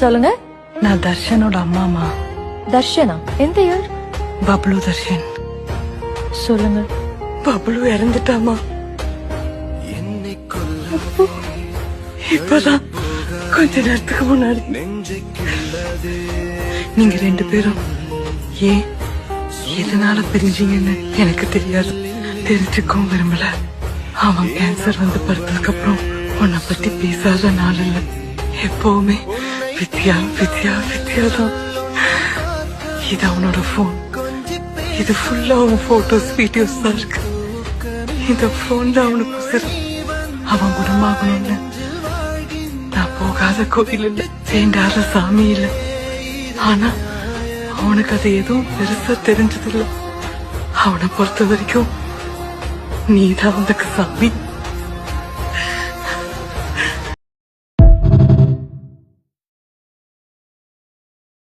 சொல்லுங்க. நான் தர்ஷனோட அம்மாமா. தர்ஷனா? எந்த யார்? பப்ளு தர்ஷன். சொல்லுங்க. பப்ளு இறந்துட்டாமா. இப்பதான் கொஞ்ச நேரத்துக்கு முன்னாடி. நீங்க 2 பேரும் ஏன் எதனால பிரிஞ்சீங்கன்னு எனக்கு தெரியாது, தெரிஞ்சுக்கவும் விரும்பல. அவன் கேன்சர் வந்து படுத்ததுக்கு அப்புறம் உன்னை பத்தி பேசாத நாள் இல்ல. எப்பவுமே வித்யா வித்யா வித்யா தான். இது அவனோட போன். இது ஃபுல்லா அவன் போட்டோஸ் வீடியோஸ் தான் இருக்கு. இந்த போன்ல அவனுக்கு உசுரு. அவன் குணமாகணும்னு நான் போகாத கோயில் இல்ல, வேண்டாத சாமி இல்ல. ஆனா அவனுக்கு அது எதுவும் பெருசா தெரிஞ்சதில்ல. அவனை பொறுத்த வரைக்கும் நீதான் அவனுக்கு சாமி.